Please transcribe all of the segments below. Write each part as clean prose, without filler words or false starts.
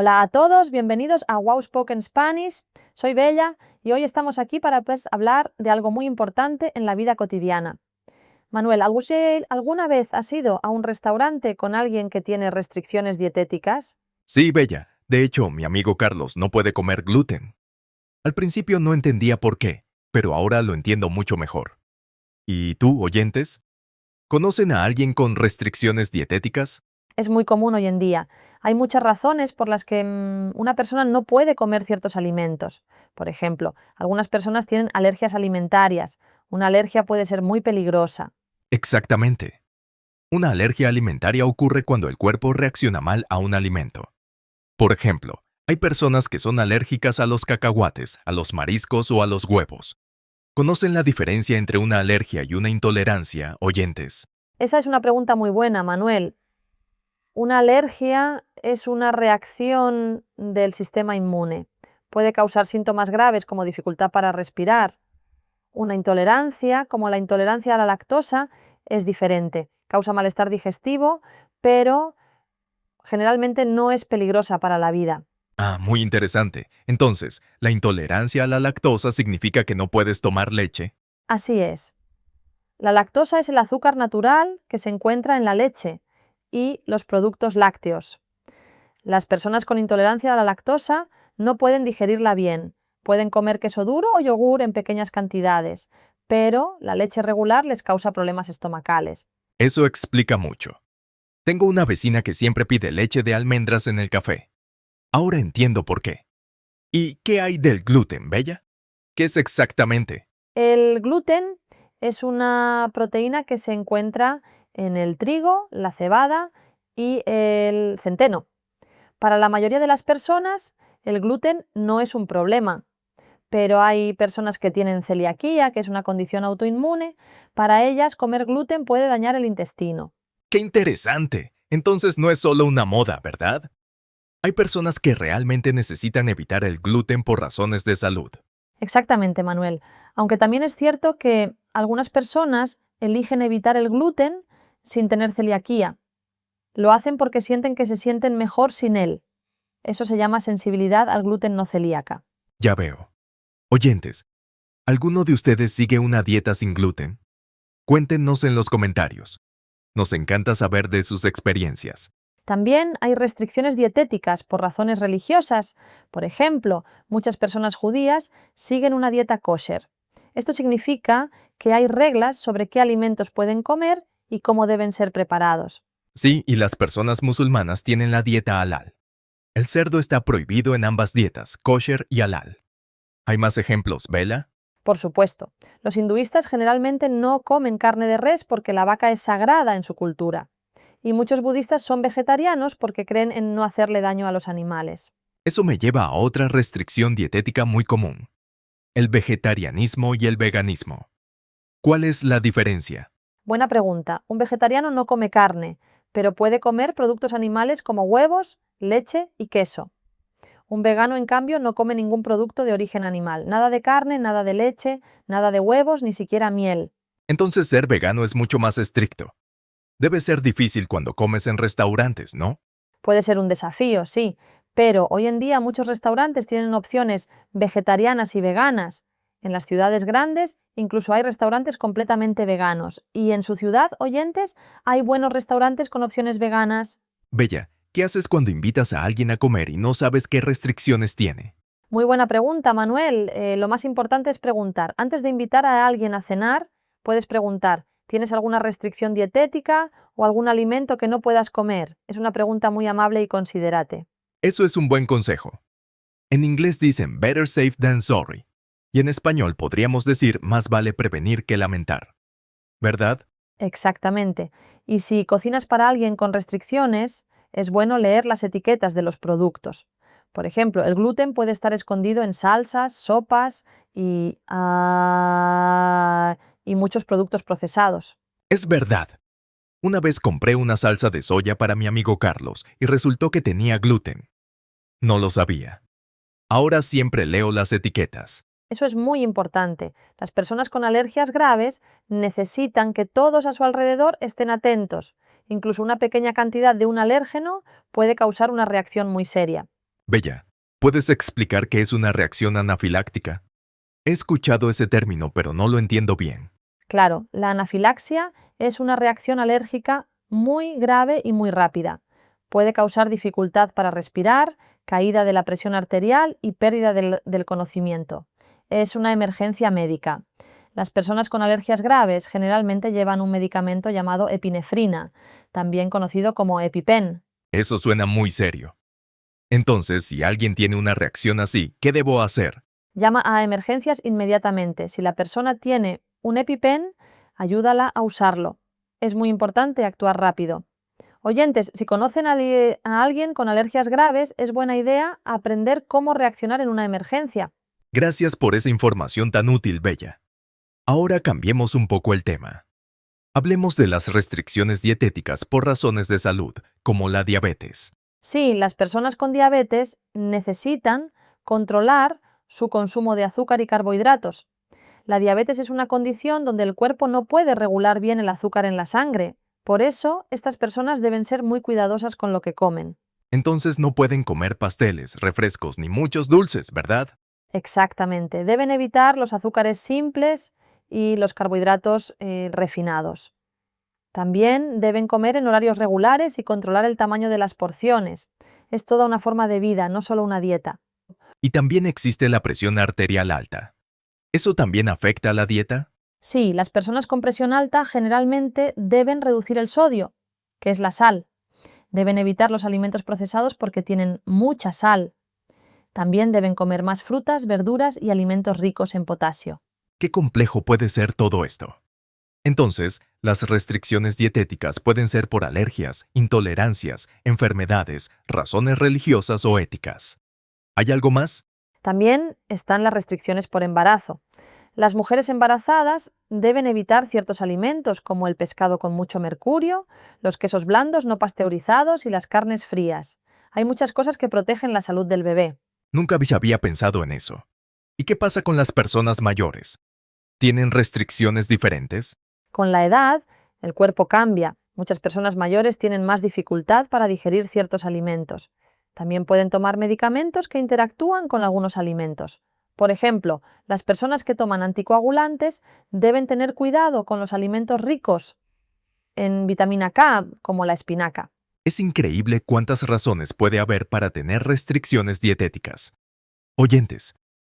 Hola a todos, bienvenidos a Wow Spoken Spanish. Soy Bella y hoy estamos aquí para hablar de algo muy importante en la vida cotidiana. Manuel, ¿alguna vez has ido a un restaurante con alguien que tiene restricciones dietéticas? Sí, Bella. De hecho, mi amigo Carlos no puede comer gluten. Al principio no entendía por qué, pero ahora lo entiendo mucho mejor. ¿Y tú, oyentes? ¿Conocen a alguien con restricciones dietéticas? Es muy común hoy en día. Hay muchas razones por las que una persona no puede comer ciertos alimentos. Por ejemplo, algunas personas tienen alergias alimentarias. Una alergia puede ser muy peligrosa. Exactamente. Una alergia alimentaria ocurre cuando el cuerpo reacciona mal a un alimento. Por ejemplo, hay personas que son alérgicas a los cacahuates, a los mariscos o a los huevos. ¿Conocen la diferencia entre una alergia y una intolerancia, oyentes? Esa es una pregunta muy buena, Manuel. Una alergia es una reacción del sistema inmune. Puede causar síntomas graves como dificultad para respirar. Una intolerancia, como la intolerancia a la lactosa, es diferente. Causa malestar digestivo, pero generalmente no es peligrosa para la vida. Ah, muy interesante. Entonces, ¿la intolerancia a la lactosa significa que no puedes tomar leche? Así es. La lactosa es el azúcar natural que se encuentra en la leche y los productos lácteos. Las personas con intolerancia a la lactosa no pueden digerirla bien. Pueden comer queso duro o yogur en pequeñas cantidades, pero la leche regular les causa problemas estomacales. Eso explica mucho. Tengo una vecina que siempre pide leche de almendras en el café. Ahora entiendo por qué. ¿Y qué hay del gluten, Bella? ¿Qué es exactamente? El gluten es una proteína que se encuentra en el trigo, la cebada y el centeno. Para la mayoría de las personas, el gluten no es un problema, pero hay personas que tienen celiaquía, que es una condición autoinmune. Para ellas, comer gluten puede dañar el intestino. ¡Qué interesante! Entonces no es solo una moda, ¿verdad? Hay personas que realmente necesitan evitar el gluten por razones de salud. Exactamente, Manuel. Aunque también es cierto que algunas personas eligen evitar el gluten sin tener celiaquía. Lo hacen porque sienten que se sienten mejor sin él. Eso se llama sensibilidad al gluten no celíaca. Ya veo. Oyentes, ¿alguno de ustedes sigue una dieta sin gluten? Cuéntenos en los comentarios. Nos encanta saber de sus experiencias. También hay restricciones dietéticas por razones religiosas. Por ejemplo, muchas personas judías siguen una dieta kosher. Esto significa que hay reglas sobre qué alimentos pueden comer y cómo deben ser preparados. Sí, y las personas musulmanas tienen la dieta halal. El cerdo está prohibido en ambas dietas, kosher y halal. ¿Hay más ejemplos, Bella? Por supuesto, los hinduistas generalmente no comen carne de res porque la vaca es sagrada en su cultura. Y muchos budistas son vegetarianos porque creen en no hacerle daño a los animales. Eso me lleva a otra restricción dietética muy común, el vegetarianismo y el veganismo. ¿Cuál es la diferencia? Buena pregunta. Un vegetariano no come carne, pero puede comer productos animales como huevos, leche y queso. Un vegano, en cambio, no come ningún producto de origen animal. Nada de carne, nada de leche, nada de huevos, ni siquiera miel. Entonces ser vegano es mucho más estricto. Debe ser difícil cuando comes en restaurantes, ¿no? Puede ser un desafío, sí, pero hoy en día muchos restaurantes tienen opciones vegetarianas y veganas. En las ciudades grandes incluso hay restaurantes completamente veganos. Y en su ciudad, oyentes, hay buenos restaurantes con opciones veganas. Bella, ¿qué haces cuando invitas a alguien a comer y no sabes qué restricciones tiene? Muy buena pregunta, Manuel. Lo más importante es preguntar. Antes de invitar a alguien a cenar, puedes preguntar, ¿tienes alguna restricción dietética o algún alimento que no puedas comer? Es una pregunta muy amable y considerate. Eso es un buen consejo. En inglés dicen better safe than sorry, y en español podríamos decir más vale prevenir que lamentar. ¿Verdad? Exactamente. Y si cocinas para alguien con restricciones, es bueno leer las etiquetas de los productos. Por ejemplo, el gluten puede estar escondido en salsas, sopas y muchos productos procesados. Es verdad. Una vez compré una salsa de soya para mi amigo Carlos y resultó que tenía gluten. No lo sabía. Ahora siempre leo las etiquetas. Eso es muy importante. Las personas con alergias graves necesitan que todos a su alrededor estén atentos. Incluso una pequeña cantidad de un alérgeno puede causar una reacción muy seria. Bella, ¿puedes explicar qué es una reacción anafiláctica? He escuchado ese término, pero no lo entiendo bien. Claro, la anafilaxia es una reacción alérgica muy grave y muy rápida. Puede causar dificultad para respirar, caída de la presión arterial y pérdida del conocimiento. Es una emergencia médica. Las personas con alergias graves generalmente llevan un medicamento llamado epinefrina, también conocido como EpiPen. Eso suena muy serio. Entonces, si alguien tiene una reacción así, ¿qué debo hacer? Llama a emergencias inmediatamente. Si la persona tiene un EpiPen, ayúdala a usarlo. Es muy importante actuar rápido. Oyentes, si conocen a alguien con alergias graves, es buena idea aprender cómo reaccionar en una emergencia. Gracias por esa información tan útil, Bella. Ahora cambiemos un poco el tema. Hablemos de las restricciones dietéticas por razones de salud, como la diabetes. Sí, las personas con diabetes necesitan controlar su consumo de azúcar y carbohidratos. La diabetes es una condición donde el cuerpo no puede regular bien el azúcar en la sangre. Por eso, estas personas deben ser muy cuidadosas con lo que comen. Entonces no pueden comer pasteles, refrescos ni muchos dulces, ¿verdad? Exactamente. Deben evitar los azúcares simples y los carbohidratos refinados. También deben comer en horarios regulares y controlar el tamaño de las porciones. Es toda una forma de vida, no solo una dieta. Y también existe la presión arterial alta. ¿Eso también afecta a la dieta? Sí, las personas con presión alta generalmente deben reducir el sodio, que es la sal. Deben evitar los alimentos procesados porque tienen mucha sal. También deben comer más frutas, verduras y alimentos ricos en potasio. ¿Qué complejo puede ser todo esto? Entonces, las restricciones dietéticas pueden ser por alergias, intolerancias, enfermedades, razones religiosas o éticas. ¿Hay algo más? También están las restricciones por embarazo. Las mujeres embarazadas deben evitar ciertos alimentos como el pescado con mucho mercurio, los quesos blandos no pasteurizados y las carnes frías. Hay muchas cosas que protegen la salud del bebé. Nunca había pensado en eso. ¿Y qué pasa con las personas mayores? ¿Tienen restricciones diferentes? Con la edad, el cuerpo cambia. Muchas personas mayores tienen más dificultad para digerir ciertos alimentos. También pueden tomar medicamentos que interactúan con algunos alimentos. Por ejemplo, las personas que toman anticoagulantes deben tener cuidado con los alimentos ricos en vitamina K, como la espinaca. Es increíble cuántas razones puede haber para tener restricciones dietéticas. Oyentes,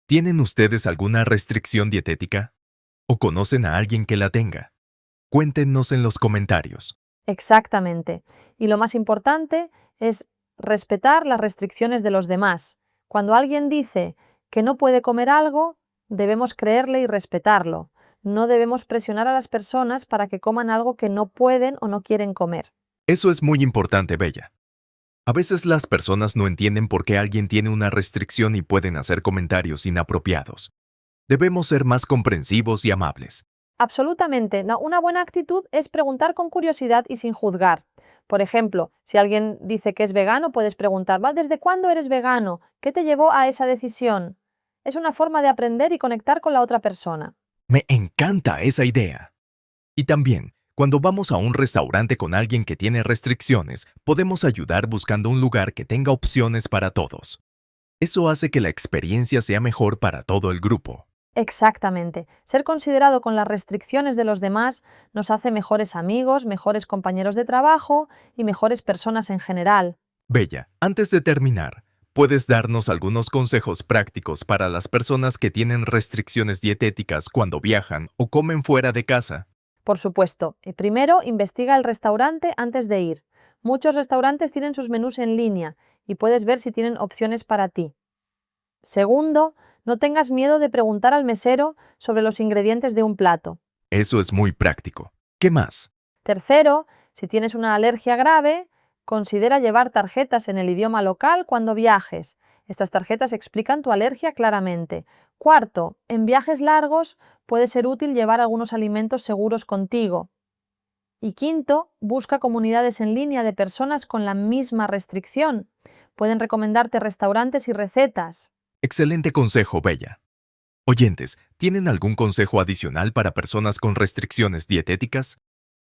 ¿tienen ustedes alguna restricción dietética? ¿O conocen a alguien que la tenga? Cuéntenos en los comentarios. Exactamente. Y lo más importante es respetar las restricciones de los demás. Cuando alguien dice que no puede comer algo, debemos creerle y respetarlo. No debemos presionar a las personas para que coman algo que no pueden o no quieren comer. Eso es muy importante, Bella. A veces las personas no entienden por qué alguien tiene una restricción y pueden hacer comentarios inapropiados. Debemos ser más comprensivos y amables. Absolutamente. No, una buena actitud es preguntar con curiosidad y sin juzgar. Por ejemplo, si alguien dice que es vegano, puedes preguntar, "¿Va, ¿desde cuándo eres vegano? ¿Qué te llevó a esa decisión?". Es una forma de aprender y conectar con la otra persona. Me encanta esa idea. Y también, cuando vamos a un restaurante con alguien que tiene restricciones, podemos ayudar buscando un lugar que tenga opciones para todos. Eso hace que la experiencia sea mejor para todo el grupo. Exactamente. Ser considerado con las restricciones de los demás nos hace mejores amigos, mejores compañeros de trabajo y mejores personas en general. Bella, antes de terminar, ¿puedes darnos algunos consejos prácticos para las personas que tienen restricciones dietéticas cuando viajan o comen fuera de casa? Por supuesto, primero investiga el restaurante antes de ir. Muchos restaurantes tienen sus menús en línea y puedes ver si tienen opciones para ti. Segundo, no tengas miedo de preguntar al mesero sobre los ingredientes de un plato. Eso es muy práctico. ¿Qué más? Tercero, si tienes una alergia grave, considera llevar tarjetas en el idioma local cuando viajes. Estas tarjetas explican tu alergia claramente. Cuarto, en viajes largos puede ser útil llevar algunos alimentos seguros contigo. Y quinto, busca comunidades en línea de personas con la misma restricción. Pueden recomendarte restaurantes y recetas. Excelente consejo, Bella. Oyentes, ¿tienen algún consejo adicional para personas con restricciones dietéticas?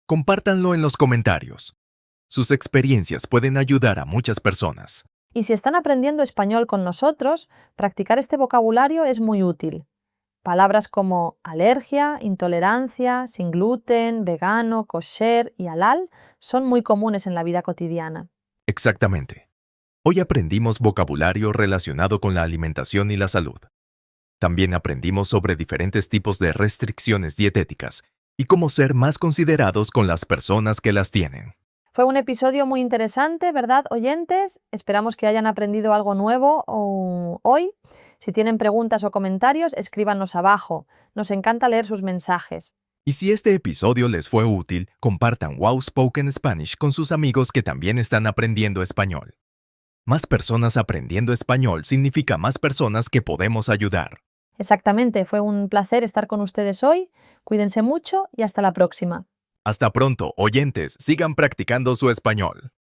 Compártanlo en los comentarios. Sus experiencias pueden ayudar a muchas personas. Y si están aprendiendo español con nosotros, practicar este vocabulario es muy útil. Palabras como alergia, intolerancia, sin gluten, vegano, kosher y halal son muy comunes en la vida cotidiana. Exactamente. Hoy aprendimos vocabulario relacionado con la alimentación y la salud. También aprendimos sobre diferentes tipos de restricciones dietéticas y cómo ser más considerados con las personas que las tienen. Fue un episodio muy interesante, ¿verdad, oyentes? Esperamos que hayan aprendido algo nuevo hoy. Si tienen preguntas o comentarios, escríbanos abajo. Nos encanta leer sus mensajes. Y si este episodio les fue útil, compartan Wow Spoken Spanish con sus amigos que también están aprendiendo español. Más personas aprendiendo español significa más personas que podemos ayudar. Exactamente, fue un placer estar con ustedes hoy. Cuídense mucho y hasta la próxima. Hasta pronto, oyentes, sigan practicando su español.